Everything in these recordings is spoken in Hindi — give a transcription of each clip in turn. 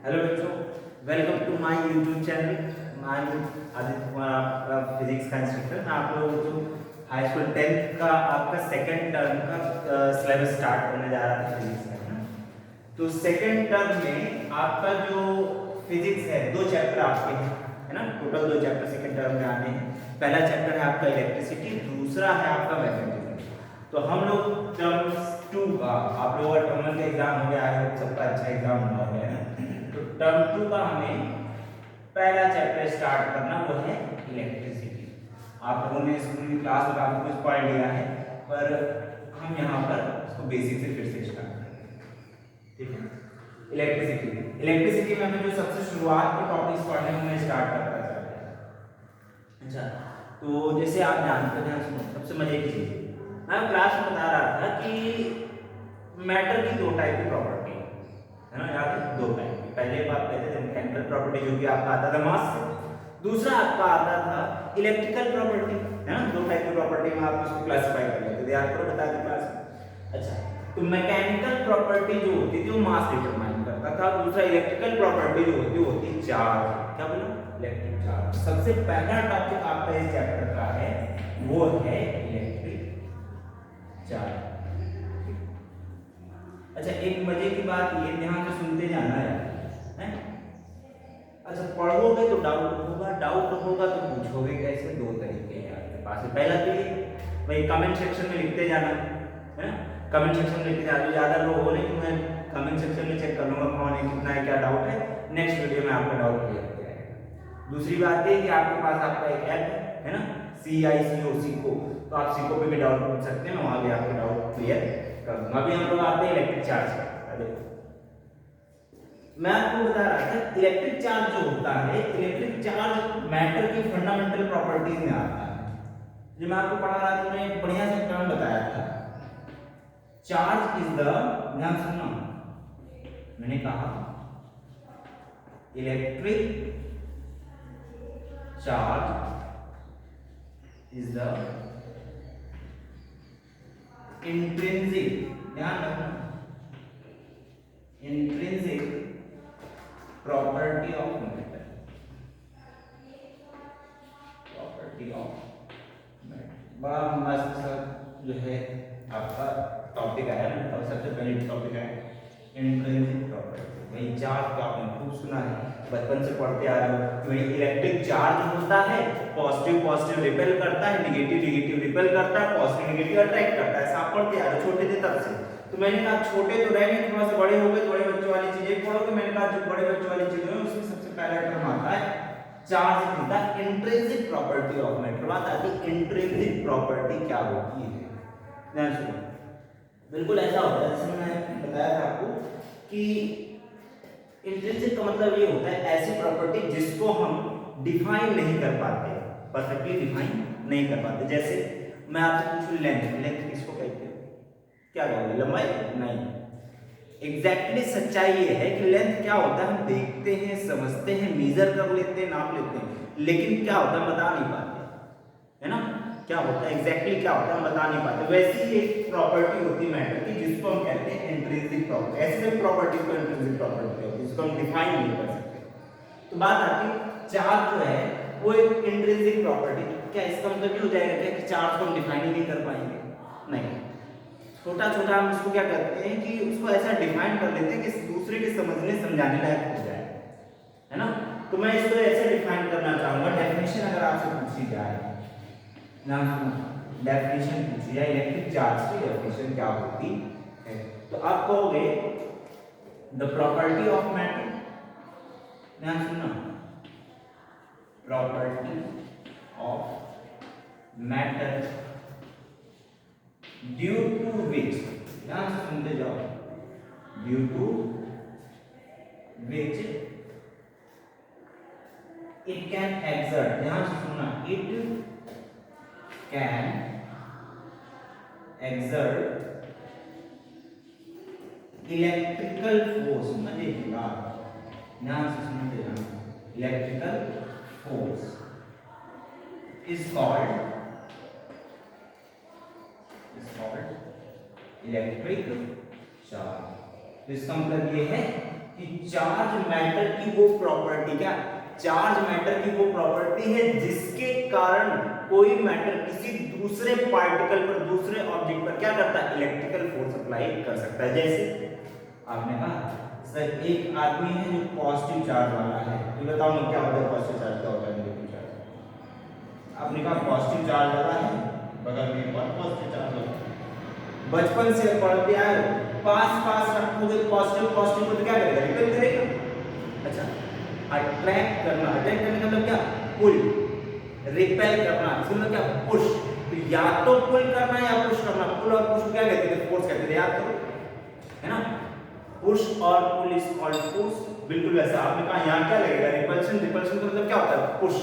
हेलो बच्चों, welcome to my YouTube channel. मैं आदित्य कुमार, आपका फिजिक्स का इंस्ट्रक्टर। मैं आप लोगों को हाई स्कूल 10th का आपका सेकंड टर्म का सिलेबस स्टार्ट होने जा रहा था फिजिक्स का, है ना। तो सेकंड टर्म में आपका जो फिजिक्स है, दो चैप्टर आपके हैं, है ना। टोटल दो चैप्टर सेकंड टर्म में आने हैं। पहला चैप्टर है आपका इलेक्ट्रिसिटी, दूसरा है आपका मैथमेटिक्स। तो हम लोग टर्म 2 का, आप लोगों का टर्म 1 का एग्जाम हो गया है, सबका अच्छा एग्जाम हुआ है ना। तो टर्म 2 का हमें पहला चैप्टर स्टार्ट करना, वो है इलेक्ट्रिसिटी। आप लोगों ने स्कूल की क्लास में काफी कुछ पढ़ लिया है, पर हम यहाँ पर उसको बेसिक से फिर से स्टार्ट करेंगे, ठीक है। इलेक्ट्रिसिटी में हमें जो सबसे शुरुआत के टॉपिक्स पढ़ने हैं मैं स्टार्ट करता चाहता हूँ। अच्छा, तो जैसे आप जानते हैं, सुनो, सबसे मजे की चीज मैं क्लास में बता रहा था कि मैटर की दो टाइप की प्रॉपर्टी है ना, याद है, दो टाइप की। पहले बात कहते थे मैकेनिकल प्रॉपर्टी, जो कि आपका आता था मास से, दूसरा आपका आता था इलेक्ट्रिकल प्रॉपर्टी, है ना। दो टाइप की प्रॉपर्टी में आप इसको क्लासिफाई कर लेते थे, याद करो, बता दें क्लास में। अच्छा, तो मैकेनिकल प्रॉपर्टी जो होती थी वो मास डिटरमाइन करता था, दूसरा इलेक्ट्रिकल प्रॉपर्टी जो होती होती चार्ज, क्या बोला, इलेक्ट्रिक चार्ज। सबसे पहला टॉपिक आपका इस चैप्टर का है वो है इलेक्ट्रिक चार्ज। अच्छा, एक मजे की बात ये, ध्यान से सुनते जाना है। अच्छा, पढ़ोगे तो डाउट होगा, डाउट होगा तो पूछोगे कैसे। दो तरीके हैं आपके पास। पहला तो ये भाई कमेंट सेक्शन में लिखते जाना, है ना। कमेंट सेक्शन में लिखते जाना, ज्यादा लोग हो नहीं तो मैं कमेंट सेक्शन में चेक कर लूंगा कौन है, कितना है, क्या डाउट है। नेक्स्ट वीडियो में आपका डाउट क्लियर हो जाएगा। दूसरी बात ये कि आपके पास आपका एक ऐप है ना, CICO सीको, तो आप सीको पे भी डाउट पूछ सकते हैं, मैं वहां भी आपके डाउट क्लियर कर दूंगा। अभी हम लोग आते हैं इलेक्ट्रिक चार्ज पर। मैं आपको बता रहा था इलेक्ट्रिक चार्ज जो होता है, इलेक्ट्रिक चार्ज मैटर की फंडामेंटल प्रॉपर्टीज में आता है। जो मैं आपको पढ़ा रहा था, मैंने एक बढ़िया सा टर्म बताया था, चार्ज इज द, ध्यान सुनना, मैंने कहा electric charge is the intrinsic, ध्यान रखना, intrinsic property of matter, property of matter. बड़ा मस्त सा जो है आपका टॉपिक आया ना, और सबसे पहले टॉपिक है इंट्रिंसिक प्रॉपर्टी। भाई चार्ज का आपने खूब सुना है, बचपन से पढ़ते आ रहे हो कि भाई इलेक्ट्रिक चार्ज होता है, पॉजिटिव पॉजिटिव रिपेल करता है, नेगेटिव नेगेटिव रिपेल करता है, पॉजिटिव नेगेटिव अट्रैक्ट करता है। आप पढ़ते आ रहे हो छोटे थे तब से। तो मैंने कहा छोटे तो रहे नहीं, थोड़ा सा बड़े हो गए, बड़े बच्चों वाली चीजें पढ़ोगे। मैंने कहा जो बड़े बच्चों वाली चीजें हैं उसमें सबसे पहला टर्म आता है charge is the intrinsic property of matter. बात आती है इंट्रिंसिक प्रॉपर्टी क्या होती है, ध्यान सुनो। बिल्कुल ऐसा होता है जैसे मैंने बताया था आपको कि इंट्रिंसिक का मतलब ये होता है ऐसी प्रॉपर्टी जिसको हम डिफाइन नहीं कर पाते, परफेक्टली डिफाइन नहीं कर पाते। जैसे मैं आपसे पूछूं लेंथ, लेंथ किसको कहते हो, क्या कहोगे, लंबाई? नहीं, एग्जैक्टली सच्चाई ये है कि लेंथ क्या होता है, हम देखते हैं, समझते हैं, मेजर कर लेते हैं, नाप लेते हैं, लेकिन क्या होता है बता नहीं पाते, है ना। क्या होता है एग्जैक्टली क्या होता है हम बता नहीं पाते। वैसी ही एक प्रॉपर्टी होती है मैटर की जिसको हम कहते हैं इंट्रिंसिक प्रॉपर्टी। ऐसे प्रॉपर्टी को इंट्रिंसिक प्रॉपर्टी होती है जिसको हम डिफाइन नहीं कर सकते। तो बात आती है चार्ज जो है वो एक इंट्रिंसिक प्रॉपर्टी। क्या इसका मतलब ये हो जाएगा क्या कि चार्ज को हम डिफाइन ही नहीं कर पाएंगे? नहीं, छोटा छोटा हम उसको क्या करते हैं कि उसको ऐसा डिफाइन कर लेते हैं कि दूसरे के समझने समझाने लायक हो जाए, है ना। तो मैं इसको ऐसे डिफाइन करना चाहूंगा, डेफिनेशन अगर आपसे पूछी जाए, नाम सुनो, डेफिनेशन पूछी जाए इलेक्ट्रिक चार्ज की, डेफिनेशन क्या होती है, तो आप कहोगे द प्रॉपर्टी ऑफ मैटर, ध्यान सुनना, property of matter due to which, ध्यान से सुनते जाओ, due to which it can exert, ध्यान से सुनना, it can exert electrical force, समझिए बात, ध्यान से सुनते जाना, electrical force is called electric charge. तो इसका मतलब ये है कि चार्ज मैटर की वो प्रॉपर्टी, क्या चार्ज मैटर की वो प्रॉपर्टी है जिसके कारण कोई मैटर किसी दूसरे पार्टिकल पर, दूसरे ऑब्जेक्ट पर क्या करता है, इलेक्ट्रिकल फोर्स अप्लाई कर सकता है। जैसे आपने कहा सर एक आदमी है जो पॉजिटिव चार्ज वाला है, ये बताओ ना क्या होता है पॉजिटिव चार्ज, क्या होता है नेगेटिव चार्ज। आपने कहा पॉजिटिव चार्ज वाला है, बगल में एक और पॉजिटिव चार्ज वाला है, बचपन से पढ़ते आए पास पास रखोगे पॉजिटिव पॉजिटिव को तो क्या करेगा, रिपेल करेगा। अच्छा, अट्रैक्ट करना, अट्रैक्ट करने का मतलब क्या, पुल, रिपेल करना इसका मतलब क्या, पुश। तो या तो पुल करना या पुश करना, पुल और पुश क्या कहते थे, फोर्स कहते थे, याद करो, है ना। पुश और पुल इज कॉल्ड फोर्स, बिल्कुल वैसा। आपने कहा यहाँ क्या लगेगा, रिपल्शन, रिपल्शन का मतलब क्या होता है, पुश।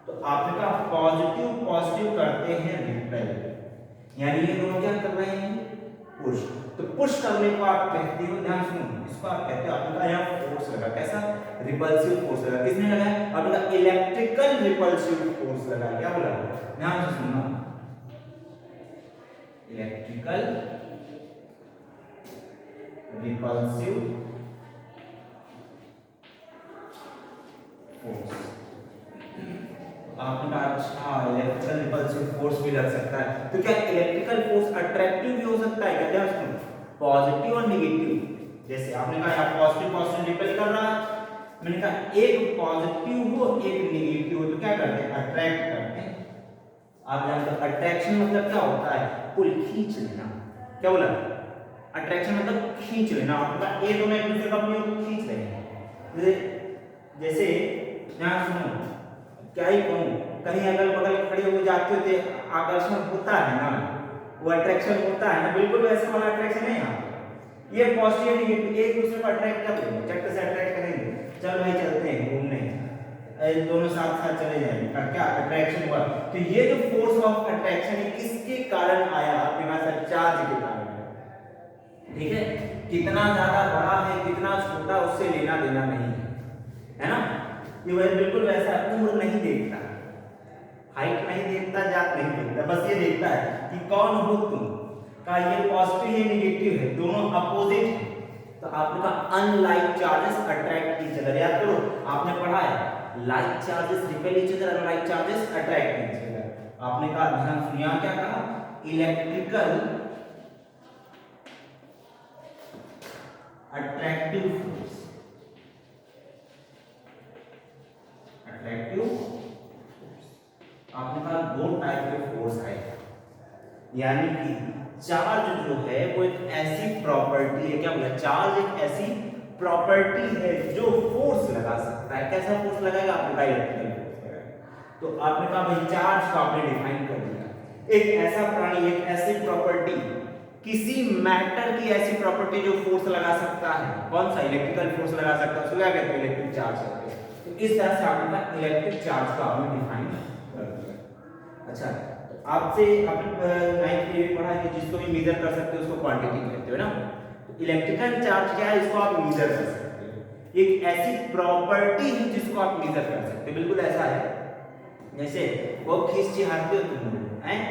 तो आपने कहा पॉजिटिव पॉजिटिव करते हैं रिपेल, यानी ये दोनों क्या कर रहे हैं, पुश। तो पुश करने को आप कहते हो, ध्यान सुनो, इसको आप कहते हो, आपने कहा यहाँ फोर्स लगा, कैसा, रिपल्सिव फोर्स लगा, किसने लगाया, आपने कहा इलेक्ट्रिकल रिपल्सिव फोर्स लगा, क्या बोला, ध्यान से सुनना, इलेक्ट्रिकल रिपल्सिव फोर्स। आपने कहा अच्छा इलेक्ट्रिकल रिपल्सिव फोर्स भी लग सकता है, तो क्या इलेक्ट्रिकल फोर्स अट्रैक्टिव भी हो सकता है क्या, ध्यान सुनो, पॉजिटिव और नेगेटिव। जैसे आपने कहा यहाँ पॉजिटिव पॉजिटिव रिपेल कर रहा है, मैंने कहा एक पॉजिटिव हो एक नेगेटिव हो तो क्या करते हैं, अट्रैक्ट करते हैं। आप जानते हो अट्रैक्शन मतलब क्या होता है, पुल, खींच लेना, क्या बोला, अट्रैक्शन मतलब खींच लेना, आपका ये दोनों एक दूसरे को अपनी ओर खींच रहे हैं। जैसे ध्यान सुनो, क्या ही कहूं, कहीं अगल बगल खड़े हो जाते हो तो आकर्षण होता है ना, वो अट्रैक्शन होता है ना, बिल्कुल वैसे वाला अट्रैक्शन है यहाँ। ये पॉजिटिव नेगेटिव एक दूसरे को अट्रैक्ट कर देंगे, चट से अट्रैक्ट करेंगे, चल भाई चलते हैं घूमने, दोनों साथ साथ चले जाएंगे, क्या अट्रैक्शन हुआ। तो ये जो फोर्स ऑफ अट्रैक्शन है किसके कारण आया, आपके पास चार्ज के कारण, ठीक है, कितना ज्यादा बड़ा है कितना छोटा उससे लेना देना नहीं है ना। ये वह बिल्कुल वैसा उम्र नहीं देखता, हाइट नहीं देखता, जात नहीं देखता, बस ये देखता है कि कौन हो तुम, का ये पॉजिटिव है नेगेटिव है, दोनों अपोजिट है। तो आपने कहा unlike charges attract each other, याद करो आपने पढ़ा है like charges repel each other, unlike charges attract each other. आपने कहा ध्यान सुनिए क्या कहा, इलेक्ट्रिकल अट्रैक्टिव फोर्स, अट्रैक्टिव आपने कहा दो टाइप के फोर्स है, यानी कि चार्ज जो है वो एक ऐसी प्रॉपर्टी है, क्या बोला, चार्ज एक ऐसी प्रॉपर्टी है जो फोर्स लगा सकता है। कैसा फोर्स लगाएगा, आपने इलेक्ट्रिकल फोर्स लगाएगा। तो आपने कहा भाई चार्ज को आपने डिफाइन कर दिया, एक ऐसा प्राणी, एक ऐसी प्रॉपर्टी, किसी मैटर की ऐसी प्रॉपर्टी जो फोर्स लगा सकता है, कौन सा, इलेक्ट्रिकल फोर्स लगा सकता है, उसको क्या कहते हैं, इलेक्ट्रिक चार्ज कहते हैं। तो इस तरह से आपने इलेक्ट्रिक चार्ज को आपने डिफाइन कर दिया। अच्छा, आपसे आपने 9th में पढ़ा है कि जिसको भी मेजर कर सकते हो उसको क्वांटिटी कहते हो ना। तो इलेक्ट्रिकल चार्ज क्या है, इसको आप मेजर कर सकते हो, एक ऐसी प्रॉपर्टी है जिसको आप मेजर कर सकते हो, बिल्कुल ऐसा है जैसे वो खींच चिहाते हो तुम हैं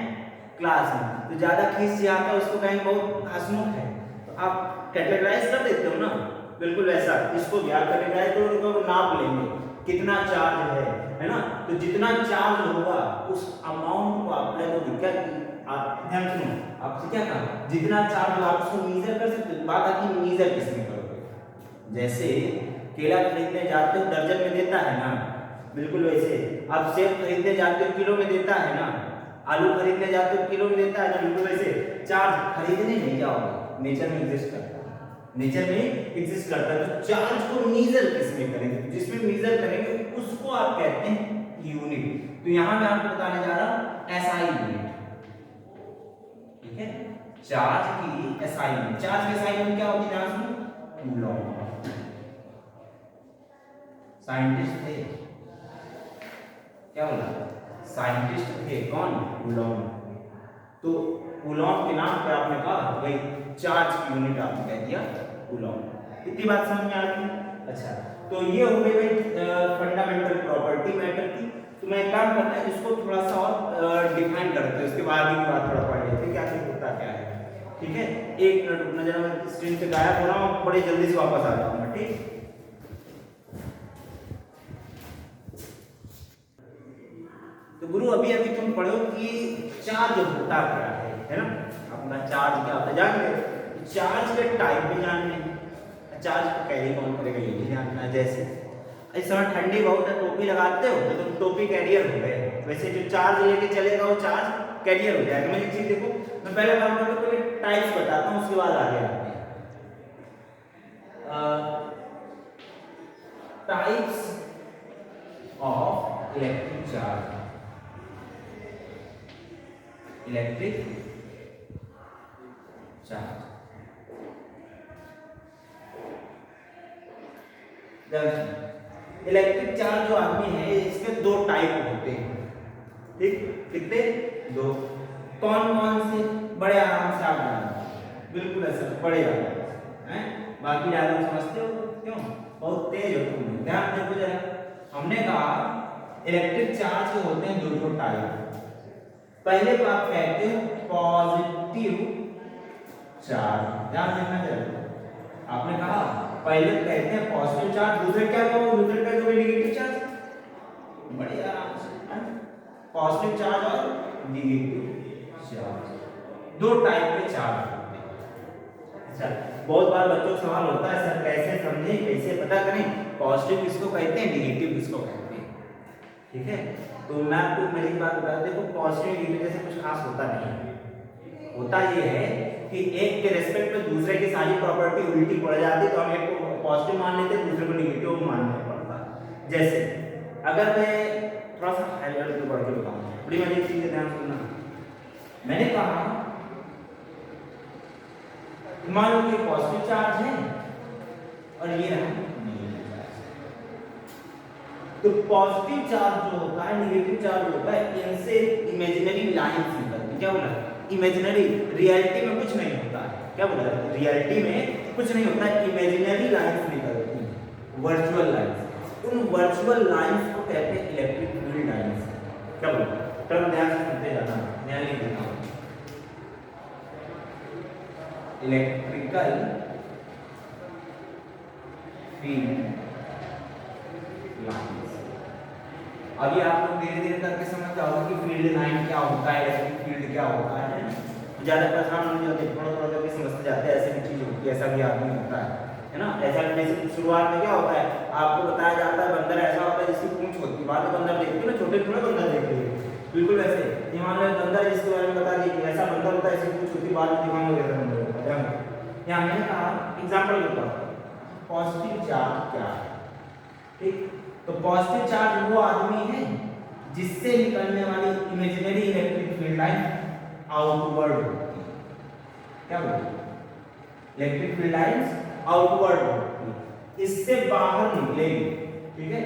क्लास में, तो ज्यादा खींच चिहाता है उसको कहेंगे बहुत हंसमुख है, तो आप कैटेगराइज कर देते हो ना, बिल्कुल वैसा इसको भी आप कैटेगराइज तो नाप लेंगे कितना चार्ज है ना। तो जितना चार्ज होगा उस अमाउंट को आप क्या, आप ध्यान सुनो, आपसे क्या कहा, जितना चार्ज होगा आप उसको मेजर कर सकते हो। बात आती है मेजर किसमें करोगे, जैसे केला खरीदने जाते हो दर्जन में देता है ना, बिल्कुल वैसे आप सेब खरीदने जाते हो किलो में देता है ना, आलू खरीदने जाते हो किलो में देता है ना, बिल्कुल वैसे चार्ज खरीदने नहीं जाओगे, नेचर में एग्जिस्ट करता है, नेचर में एग्जिस्ट करता है। तो चार्ज को मेजर किसमें करेंगे, जिसमें मेजर करेंगे उसको आप कहते हैं यूनिट। तो यहां मैं आपको बताने जा रहा हूं एसआई यूनिट, ठीक है, चार्ज की एसआई यूनिट। चार्ज की एसआई यूनिट क्या होती है, ध्यान सुनो, कूलॉम। साइंटिस्ट थे, क्या बोला, साइंटिस्ट थे कौन, कूलॉम। तो कूलॉम के नाम पर आपने कहा भाई चार्ज की यूनिट आपने कह दिया कूलॉम। इतनी बात समझ में आ गई। अच्छा, तो ये हो गई भाई फंडामेंटल प्रॉपर्टी मैटर की। तो मैं एक काम करता है इसको थोड़ा सा और डिफाइन करते हैं, उसके बाद ही बात थोड़ा पढ़ लेते हैं क्या क्या होता क्या है, ठीक है। एक मिनट रुकना जरा, मैं स्क्रीन से गायब हो रहा हूँ, बड़े जल्दी से वापस आ जाऊंगा, ठीक है। ठीक। तो गुरु अभी अभी तुम पढ़ो कि चार्ज होता क्या है ना, अपना चार्ज क्या होता है जान गए। चार्ज के टाइप भी जानने, चार्ज को कैरी कौन करेगा ये भी जानना है। जैसे इस समय ठंडी बहुत है, टोपी लगाते हो तो तुम टोपी कैरियर हो गए, वैसे जो चार्ज लेके चलेगा वो चार्ज कैरियर हो जाएगा। मैं एक चीज देखो, मैं पहले काम करता हूँ तो टाइप्स बताता हूँ, उसके बाद आगे आते हैं। Types of electric charge, electric charge. Electric charge जो आदमी है इसके दो टाइप होते हैं, ठीक। कितने? दो। कौन कौन से? बड़े आराम से आप जानते, बिल्कुल ऐसा बड़े आराम से हैं। बाकी डायग्राम समझते हो क्यों? बहुत तेज हो तुम। ध्यान देखो जरा, हमने कहा इलेक्ट्रिक चार्ज के होते हैं दो टाइप। पहले को आप कहते हो पॉजिटिव चार्ज, ध्यान देना जरा। आपने कहा पहले कहते हैं पॉजिटिव चार्ज, दूसरे क्या होगा? दूसरे का जो नेगेटिव चार्ज। बड़े आराम से पॉजिटिव चार्ज और नेगेटिव चार्ज, दो टाइप के चार्ज होते हैं। अच्छा, बहुत बार बच्चों को सवाल होता है सर कैसे समझें, कैसे पता करें पॉजिटिव किसको कहते हैं, नेगेटिव किसको कहते हैं, ठीक है। तो मैं आपको मेरी बात बता दूं, देखो पॉजिटिव नेगेटिव जैसे कुछ खास होता नहीं। होता ये है कि एक के रेस्पेक्ट में दूसरे की सारी प्रॉपर्टी उल्टी पड़ जाती, तो हम एक को पॉजिटिव मान लेते दूसरे को नेगेटिव मानना पड़ता। जैसे अगर मैं थोड़ा सा हाई लेवल पे बढ़ के बताऊं, बड़ी मजे की चीज ध्यान सुनना। मैंने कहा मान लो कि पॉजिटिव चार्ज है और ये रहा नेगेटिव चार्ज। तो पॉजिटिव चार्ज जो होता है, नेगेटिव चार्ज होता है, इनसे इमेजिनरी लाइंस निकलती है। क्या बोला? इमेजिनरी। रियलिटी में कुछ नहीं होता है। क्या बोला? रियलिटी में कुछ नहीं होता है, इमेजिनरी लाइंस निकलती हैं, वर्चुअल लाइंस। उन वर्चुअल लाइंस को कहते हैं इलेक्ट्रिक फील्ड लाइंस। क्या बोला? टर्म ध्यान से सुनते जाना, ध्यान नहीं देना। Electrical field lines. अभी आप लोग धीरे धीरे करके समझ जाओगे कि फील्ड लाइन क्या होता है, इलेक्ट्रिक फील्ड क्या होता है। ज्यादा परेशान नहीं होते, थोड़ा थोड़ा करके समझते जाते हैं। ऐसे भी चीज होती है, ऐसा भी आदमी होता है ना। ऐसा जैसे शुरुआत में क्या होता है, आपको बताया जाता है बंदर ऐसा होता है जिसकी पूंछ होती है, बाद में बंदर देखते हो ना, छोटे छोटे बंदर देखते हैं, बिल्कुल वैसे दिमाग में बंदर जिसके बारे में बता दी ऐसा बंदर होता है, ऐसी पूंछ होती है, बाद में दिमाग में वैसा बंदर होता है। यहाँ मैंने कहा एग्जाम्पल देता हूँ, पॉजिटिव चार्ज क्या है, ठीक। तो पॉजिटिव चार्ज वो आदमी है जिससे निकलने वाली imaginary electric field line outward होती है। क्या बोलते? इलेक्ट्रिक फील्ड लाइंस आउटवर्ड होती है, इससे बाहर निकलेगी, ठीक है।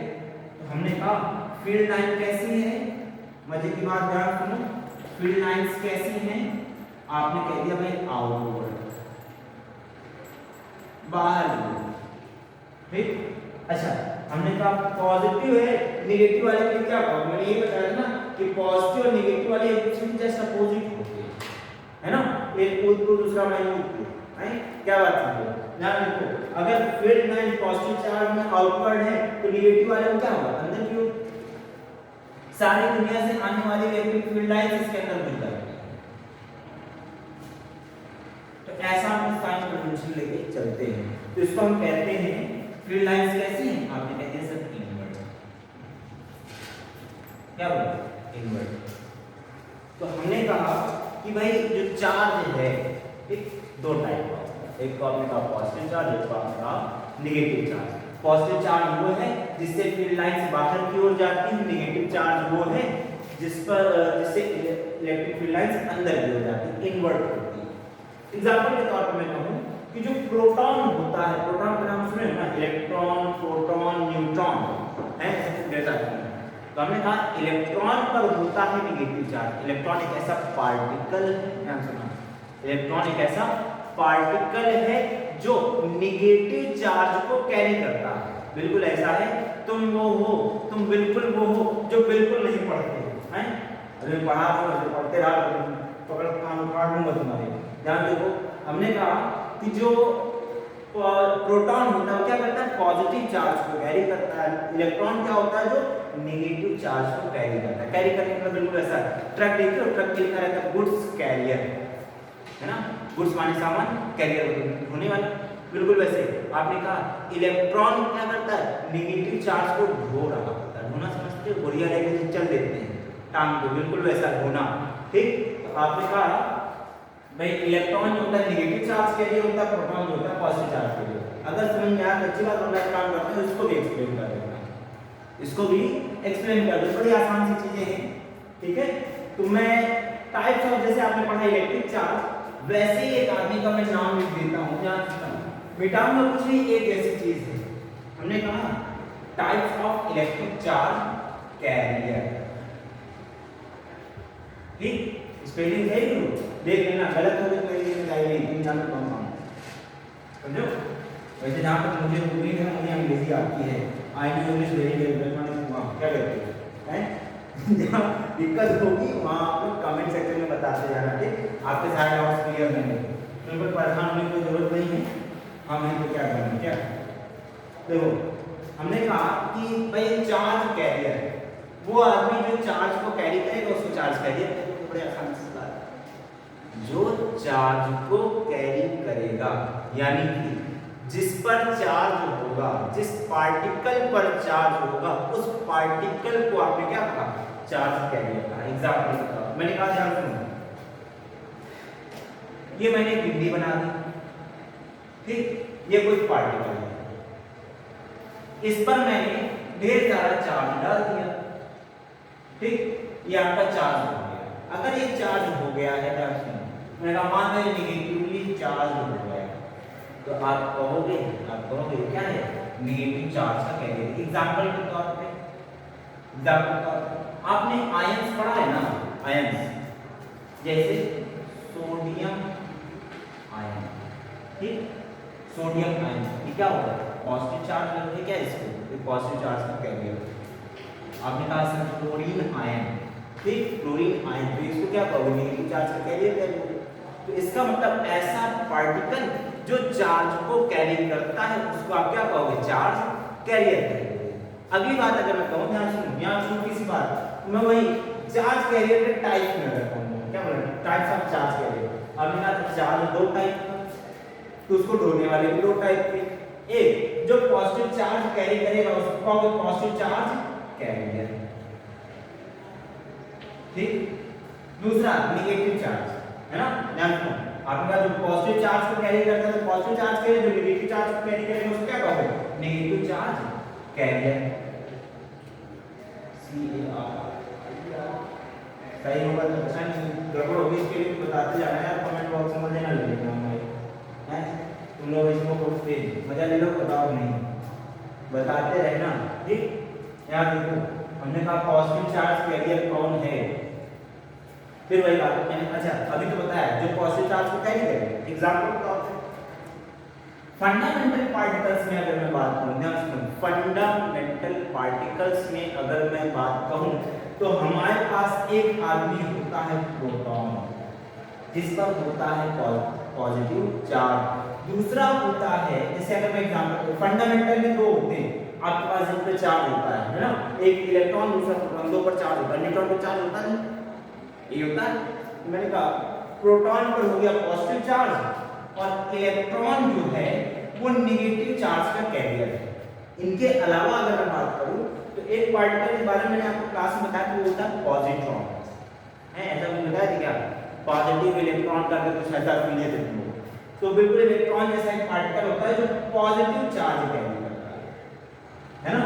तो हमने कहा फील्ड लाइन कैसी है, मजे की बात ध्यान सुनो, फील्ड लाइंस कैसी हैं? आपने कह दिया भाई आउटवर्ड, बाहर, ठीक। अच्छा, हमने कहा पॉजिटिव है, नेगेटिव वाले के क्या होगा? मैंने ये बताया ना कि पॉजिटिव और नेगेटिव वाले एक दूसरे के जस्ट अपोजिट होते हैं, है ना। एक उत्तर दूसरा माइनस, है क्या बात है? ध्यान रखो, अगर फील्ड लाइन पॉजिटिव चार्ज में आउटवर्ड है तो नेगेटिव वाले में क्या होगा? अंदर की ओर। सारी दुनिया से आने वाली इलेक्ट्रिक फील्ड लाइन इसके अंदर मिल जाती है। तो ऐसा हम साइन कन्वेंशन लेके चलते हैं, तो इसको हम कहते हैं फील्ड लाइंस कैसी हैं? आपने कह दिया सर इनवर्ट। क्या बोला? इनवर्ट। तो हमने कहा कि भाई जो चार्ज है एक दो टाइप का, एक को आपने कहा पॉजिटिव चार्ज, एक को आपने कहा नेगेटिव चार्ज। पॉजिटिव चार्ज वो है जिससे फील्ड लाइंस बाहर की ओर जाती है, नेगेटिव चार्ज वो है जिससे इलेक्ट्रिक फील्ड लाइंस अंदर की ओर जाती है, इनवर्ट होती है। एग्जांपल के तौर पर मैं कहूं कि जो प्रोटॉन होता है, प्रोटॉन का नाम सुने ना, इलेक्ट्रॉन, प्रोटॉन, न्यूट्रॉन है, डेटा। तो हमने कहा इलेक्ट्रॉन पर होता है नेगेटिव चार्ज। इलेक्ट्रॉन एक ऐसा पार्टिकल, ध्यान सुनो, इलेक्ट्रॉन एक ऐसा पार्टिकल है जो नेगेटिव चार्ज को कैरी करता है। बिल्कुल ऐसा है, तुम वो हो, तुम बिल्कुल वो हो जो बिल्कुल नहीं पढ़ते हैं। अरे पढ़ा तो पढ़ते रहा, पकड़ कान उखाड़ लूंगा तुम्हारे। ध्यान देखो, हमने कहा कि जो प्रोटॉन होता है क्या करता है, पॉजिटिव चार्ज को कैरी करता है। इलेक्ट्रॉन क्या होता है, जो नेगेटिव चार्ज को कैरी करता है। कैरी करने का बिल्कुल ऐसा ट्रक देखिए, और ट्रक लिखा रहता है गुड्स कैरियर, है ना, गुड्स माने सामान, कैरियर होने वाला, बिल्कुल वैसे आपने कहा इलेक्ट्रॉन क्या करता है, नेगेटिव चार्ज को ढो रहा होता है। ढोना समझते हो, बोरिया लेके चल देते हैं टांग को, बिल्कुल वैसा ढोना। ठीक, तो आपने कहा भाई इलेक्ट्रॉन जो होता है नेगेटिव चार्ज के लिए होता है, प्रोटॉन जो होता है पॉजिटिव चार्ज के लिए। अगर समझ में आया तो अच्छी बात, ऑनलाइन काम करते हैं इसको भी एक्सप्लेन कर देना, इसको भी एक्सप्लेन कर दो, बड़ी आसान सी चीजें हैं। ठीक है, तो मैं टाइप्स ऑफ, जैसे आपने पढ़ा इलेक्ट्रिक चार्ज, वैसे ही एक आदमी का मैं नाम लिख देता हूं, ध्यान से मिटाऊंगा कुछ नहीं, एक ऐसी चीज है। हमने कहा types of electric charge carrier. ठीक, स्पेलिंग है ही देख लेना, गलत हो तो मेरी बताइए नहीं, तुम जानो कौन कौन समझो। वैसे जहाँ तक मुझे उम्मीद है मुझे अंग्रेजी आती है, I know English very well, क्या कहते हैं जहाँ दिक्कत होगी वहाँ आप लोग कमेंट सेक्शन में बताते जाना। ठीक, आपके सारे डाउट्स क्लियर होंगे, बिल्कुल परेशान होने की कोई जरूरत नहीं है। हम हैं तो क्या करेंगे, क्या देखो हमने कहा कि भाई चार्ज कैरियर, वो आदमी जो चार्ज को कैरी करेगा उसको चार्ज कैरियर कहते हैं। बड़े आसान सी बात, जो चार्ज को कैरी करेगा, यानी कि जिस पर चार्ज होगा, जिस पार्टिकल पर चार्ज होगा, उस पार्टिकल को आपने क्या कहा, चार्ज कैरियर कहा। एग्जांपल बताओ, मैंने कहा ध्यान सुनो, ये मैंने एक बिंदी बना दी, ठीक, ये कोई पार्टिकल है, इस पर मैंने ढेर सारा चार्ज डाल दिया। ठीक, ये आपका चार्ज हो गया। अगर ये चार्ज हो गया है, मैंने कहा मान लो नेगेटिवली चार्ज हो गया, तो आप कहोगे क्या है, नेगेटिव चार्ज का कैरियर। एग्जांपल के तौर पे, आपने आयंस पढ़ा है ना, आयंस जैसे सोडियम आयन, ठीक, सोडियम आयन ये क्या होता है, पॉजिटिव चार्ज लगता है क्या इसको, पॉजिटिव चार्ज का कैरियर। आपने कहा सर क्लोरीन आयन, ठीक, क्लोरीन आयन, तो इसको क्या कहोगे, नेगेटिव चार्ज का कैरियर कहोगे। तो इसका मतलब ऐसा पार्टिकल जो चार्ज को कैरी करता है उसको आप क्या कहोगे, चार्ज कैरियर कहोगे। अगली बात अगर मैं कहूँ, ध्यान सुनो किसी बात, मैं वही चार्ज कैरियर के टाइप में रखूंगा, क्या बोल रहे, टाइप्स ऑफ चार्ज कैरियर। अब मैंने चार्ज दो टाइप का, तो उसको ढोने वाले भी दो टाइप के, एक जो पॉजिटिव चार्ज कैरी करेगा उसको कहोगे पॉजिटिव चार्ज कैरियर, ठीक, दूसरा नेगेटिव चार्ज, है ना, ध्यान रखो, आपका जो पॉजिटिव चार्ज को कैरी करता है तो पॉजिटिव चार्ज कैरियर, जो नेगेटिव चार्ज को कैरी करेगा उसको क्या कहोगे, नेगेटिव चार्ज कैरियर। सही होगा तो अच्छा, नहीं गड़बड़ होगी इसके लिए बताते जाना यार, कमेंट बॉक्स में मजे ना ले लेना है, तुम लोग इसको खोजते मजा ले लो, बताओ नहीं, बताते रहना। ठीक, यार देखो हमने कहा पॉजिटिव चार्ज कैरियर कौन है, फिर वही बात मैंने, अच्छा अभी तो बताया जो पॉजिटिव चार्ज को कैरी करेगा। एग्जांपल के तौर पे फंडामेंटल पार्टिकल्स में अगर मैं बात करूं, ध्यान सुनो, फंडामेंटल पार्टिकल्स में अगर मैं बात कहूं तो हमारे पास एक आदमी होता है प्रोटॉन, जिस पर होता है पॉजिटिव चार्ज, दूसरा होता है, जैसे अगर मैं एग्जांपल, फंडामेंटल में दो होते हैं आपके पास, जिन पे चार्ज होता है ना, एक इलेक्ट्रॉन दूसरा प्रोटॉन, दो पर चार्ज होता है, न्यूट्रॉन पर चार्ज होता है, ये होता है। मैंने कहा प्रोटॉन पर हो गया पॉजिटिव चार्ज, और इलेक्ट्रॉन जो है वो नेगेटिव चार्ज का कैरियर है। इनके अलावा अगर मैं बात करूं तो एक पार्टिकल के बारे में मैंने आपको क्लास में बताया कि वो होता है पॉजिट्रॉन, है ऐसा मैंने बताया था क्या, पॉजिटिव इलेक्ट्रॉन का अगर कुछ ऐसा फील है तो, तो बिल्कुल इलेक्ट्रॉन जैसा एक पार्टिकल होता है जो पॉजिटिव चार्ज कैरी करता है ना।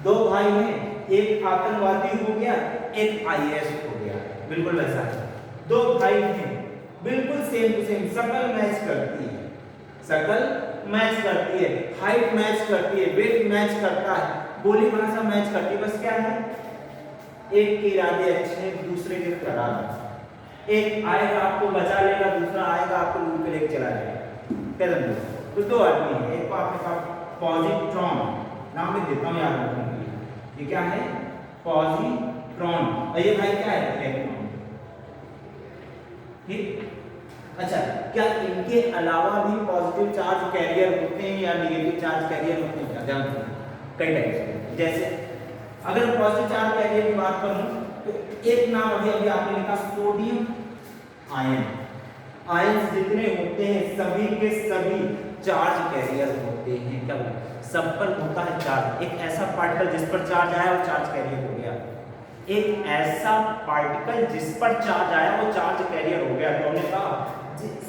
दो भाई हैं, एक आतंकवादी हो गया, एक आईएएस हो गया, बिल्कुल वैसा है। दो भाई हैं, बिल्कुल सेम टू सेम, शकल मैच करती है, शकल मैच करती है, हाइट मैच करती है, वेट मैच करता है, बोली भाषा मैच करती है, बस क्या है, एक के इरादे अच्छे, दूसरे के खराब। एक आएगा आपको बचा लेगा, दूसरा आएगा आपको लूट के लेके चला जाएगा। तो दो आदमी है, एक को आपके पास पॉजिट्रॉन नाम में देता हूँ, याद रखूंगी, ये क्या है, पॉजिट्रॉन, और ये भाई क्या है, इलेक्ट्रॉन। ठीक, अच्छा, क्या इनके अलावा भी पॉजिटिव चार्ज कैरियर होते हैं या नेगेटिव चार्ज कैरियर होते हैं? ध्यान रखिए, कई टाइप के। जैसे अगर पॉजिटिव चार्ज कैरियर की बात करूं तो एक नाम अभी आपने लिखा सोडियम आयन। आयंस जितने होते हैं सभी के सभी चार्ज कैरियर होते हैं। क्या बोलते हैं? सब पर होता है चार्ज। एक ऐसा पार्टिकल जिस पर चार्ज आया वो चार्ज कैरियर हो गया। एक ऐसा पार्टिकल जिस पर चार्ज आया वो चार्ज कैरियर हो गया। तो हमने कहा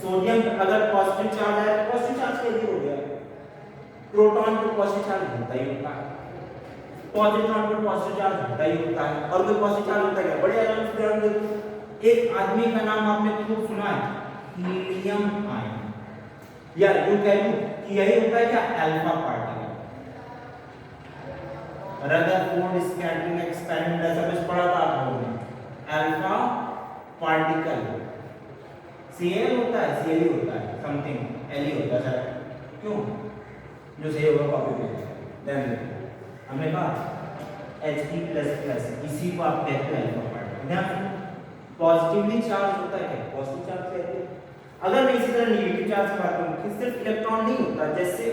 सोडियम अगर पॉजिटिव चार्ज आया तो पॉजिटिव चार्ज कैरियर हो गया। प्रोटॉन पर पॉजिटिव चार्ज होता ही होता है, पॉजिट्रॉन पर पॉजिटिव चार्ज होता ही होता है। और कोई पॉजिटिव चार्ज होता है क्या? बड़े आराम से ध्यान दो। एक आदमी का नाम आपने खूब सुना है, हीलियम आयन, या यूं कह लूं कि यही होता है क्या? Alpha particle. Rutherford scattering experiment ऐसा कुछ पढ़ा था आप लोगों ने। अल्फा पार्टिकल Cl होता है, Cl होता है, समथिंग L होता है शायद। क्यों? जो सही होगा कॉपी पे देन हमने कहा He++, इसी को आप कहते हैं अल्फा पार्टिकल। ध्यान, पॉजिटिवली चार्ज होता है क्या? पॉजिटिव चार्ज कहते हैं। अगर मैं इसी तरह नेगेटिव चार्ज की बात करूं कि सिर्फ इलेक्ट्रॉन नहीं होता, जैसे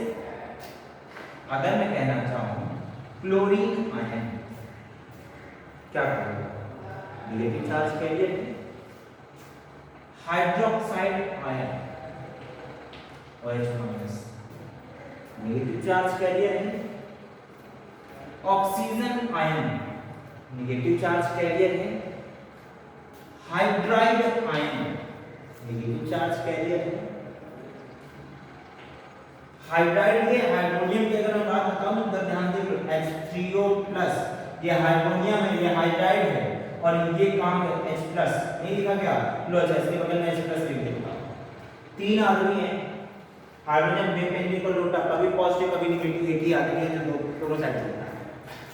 अगर मैं कहना चाहूं क्लोरीन आयन, क्या करेगा? नेगेटिव चार्ज कैरियर है। Hydroxide ion OH-, negative charge carrier है। Oxygen ion negative charge carrier है। Hydride ion negative charge carrier है। हाइड्राइड के हाइड्रोनियम की अगर मैं बात बताऊं तो ध्यान दीजिए H3O+, ये हाइड्रोनियम है, ये हाइड्राइड है, और ये काम है H+, नहीं लिखा गया? लो अच्छा, इसके बगल में H+ लिख देता हूं। तीन आदमी है, हाइड्रोजन बेंजीन को लूटा, कभी पॉजिटिव कभी नेगेटिव, एक ही आदमी है जो दोनों साइड चलता है,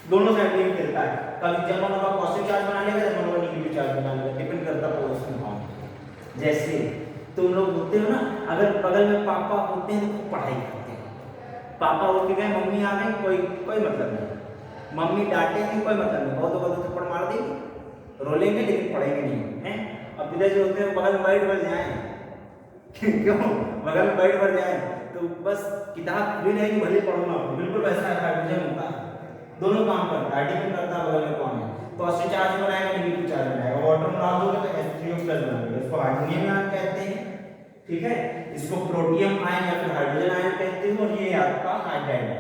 दोनों साइड में चलता है। कभी जब हम लोग पॉजिटिव चार्ज बना लेगा, जब हम लोग नेगेटिव चार्ज बना लेगा, डिपेंड करता है पोजीशन कौन। जैसे तुम लोग होते हो ना, अगर बगल में पापा होते हैं तो पढ़ाई करते हैं, पापा उठ गए, मम्मी आ गई, कोई मतलब नहीं, मम्मी डांटेंगे कोई मतलब नहीं, बहुत थप्पड़ मार देंगे, रोलेंगे लेकिन पढ़ेंगे नहीं, हैं? अब पिताजी होते हैं बगल में बैठ बढ़ जाए क्यों? बगल में बैठ बढ़ जाए तो बस किताब खुली रहेगी, भले पढ़ो ना, बिल्कुल वैसा हाइड्रोजन होता है, दोनों काम करता है, डिपेंड करता है बगल में कौन है। पॉजिटिव चार्ज बनाएगा, नेगेटिव चार्ज बनाएगा, वाटर में डाल दोगे तो H3O+ बनाएगा, इसको हाइड्रोनियम आयन कहते हैं, ठीक है? इसको प्रोटियम आयन या फिर हाइड्रोजन आयन कहते हैं, और ये आपका हाइड्राइड है,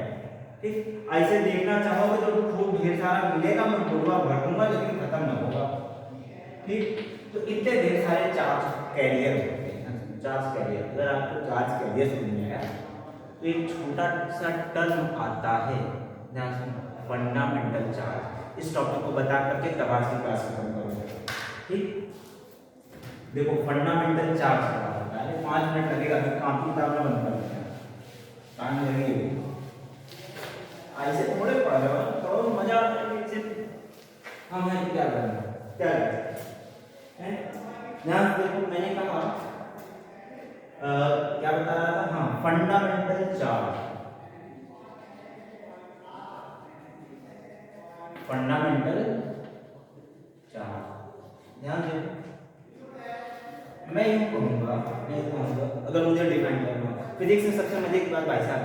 ठीक? ऐसे देखना चाहोगे तो खूब ढेर सारा मिलेगा, मैं बुढ़वा भर दूंगा लेकिन खत्म ना होगा, ठीक? तो इतने ढेर सारे चार्ज कैरियर होते हैं। चार्ज कैरियर, अगर आपको चार्ज कैरियर समझ में आया तो एक छोटा सा टर्म आता है, ध्यान से, फंडामेंटल चार्ज। इस टॉपिक को बता करके तब आज की क्लास खत्म करूंगा, ठीक? देखो फंडामेंटल चार्ज क्या होता है, 5 मिनट लगेगा, फिर कॉपी किताब में बंद कर देना, टाइम लगेगी, ऐसे थोड़े पढ़ रहे हो, थोड़ा मजा आता है कि हम यहाँ क्या करना, क्या है? ध्यान देखो, मैंने कहा क्या बता रहा था? हाँ, फंडामेंटल चार्ज, फंडामेंटल चार्ज, ध्यान दो। मैं यूं कहूंगा, अगर मुझे डिफाइन करना, फिजिक्स में सबसे मजे की बात भाई साहब,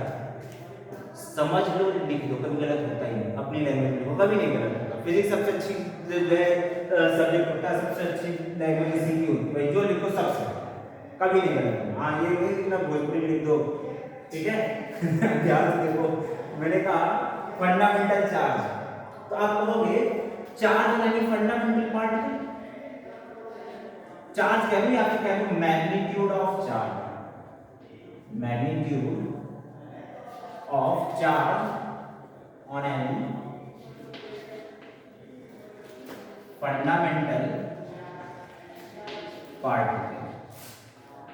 समझ लो लिख दो, कभी गलत होता ही नहीं, अपनी लैंग्वेज में लिखो, कभी नहीं गलत होता। फिजिक्स सबसे अच्छी जो है सब्जेक्ट होता है, सबसे अच्छी लैंग्वेज इसी की होती है भाई, जो लिखो सब सही, कभी नहीं गलत। हाँ, ये नहीं कि ना भोजपुरी लिख दो, ठीक है? ध्यान से देखो, मैंने कहा फंडामेंटल चार्ज, तो आप कहोगे चार्ज यानी फंडामेंटल पार्टिकल, चार्ज कह लो या फिर कह लो magnitude of charge, magnitude of charge on an fundamental particle.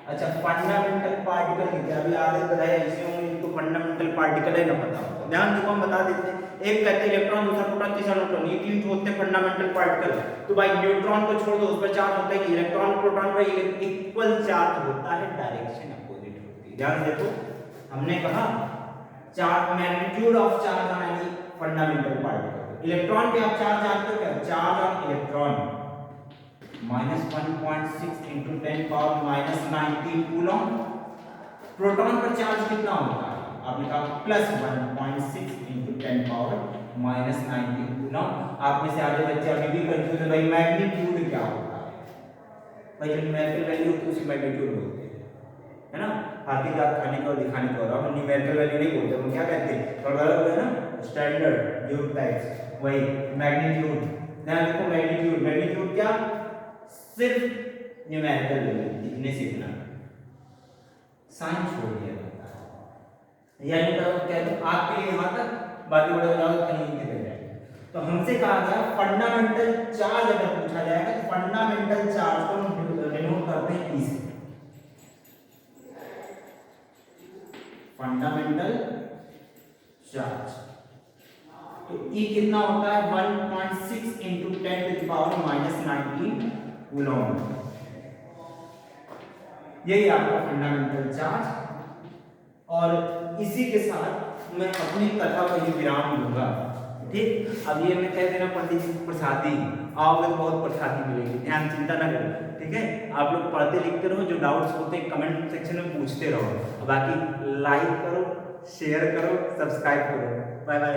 अच्छा, फंडामेंटल पार्टिकल क्या? अभी आधे बताए ऐसे होंगे इनको फंडामेंटल पार्टिकल है ना पता हो, ध्यान देखो हम बता देते हैं। एक कहते हैं इलेक्ट्रॉन, दूसरा प्रोटॉन, तीसरा न्यूट्रॉन, ये तीन जो होते हैं फंडामेंटल पार्टिकल। तो भाई न्यूट्रॉन को छोड़ दो, उस पर चार्ज होता है, इलेक्ट्रॉन प्रोटॉन पर इक्वल चार्ज होता है, डायरेक्शन अपोजिट होती है। ध्यान देखो, हमने कहा charge magnitude of charge on any fundamental particle. Electron पे आप चार्ज जानते हो क्या? Charge on electron -1.6 into 10⁻⁻19 coulomb. Proton पर चार्ज कितना होता है? आपने कहा +1.6 इंटू 10⁻⁻19 कूलम। आप में से आधे बच्चे अभी भी कंफ्यूज है, भाई मैग्नीट्यूड क्या होता है? भाई जो न्यूमेरिकल वैल्यू होती है उसे मैग्नीट्यूड बोलते हैं, है ना। हाथी दांत खाने को और दिखाने को, और हम न्यूमेरिकल वैल्यू नहीं बोलते, हम क्या कहते हैं? थोड़ा अलग है ना, स्टैंडर्ड यूनिट टाइप्स, वही मैग्नीट्यूड। ध्यान रखो, मैग्नीट्यूड, मैग्नीट्यूड क्या? सिर्फ न्यूमेरिकल वैल्यू इतने सीखना, साइन छोड़ दिया जाता है। यानी तो क्या है, आपके लिए यहाँ तक, बाकी बड़े हो जाओ कहीं नहीं रह जाएगा। तो हमसे कहा गया फंडामेंटल चार्ज अगर पूछा जाएगा तो फंडामेंटल चार्ज को हम डिनोट करते हैं ई से। फंडामेंटल चार्ज तो ई कितना होता है? 1.6 इंटू 10⁻⁻19 कूलम। यही आपका फंडामेंटल चार्ज। और इसी के साथ मैं अपनी कथा को ये विराम दूंगा, ठीक। अब ये मैं कह देना पंडित जी प्रसादी, आओगे तो बहुत प्रसादी मिलेगी, ध्यान चिंता ना करो, ठीक है। आप लोग पढ़ते लिखते रहो, जो डाउट्स होते हैं कमेंट सेक्शन में पूछते रहो, बाकी लाइक करो, शेयर करो, सब्सक्राइब करो। Bye bye.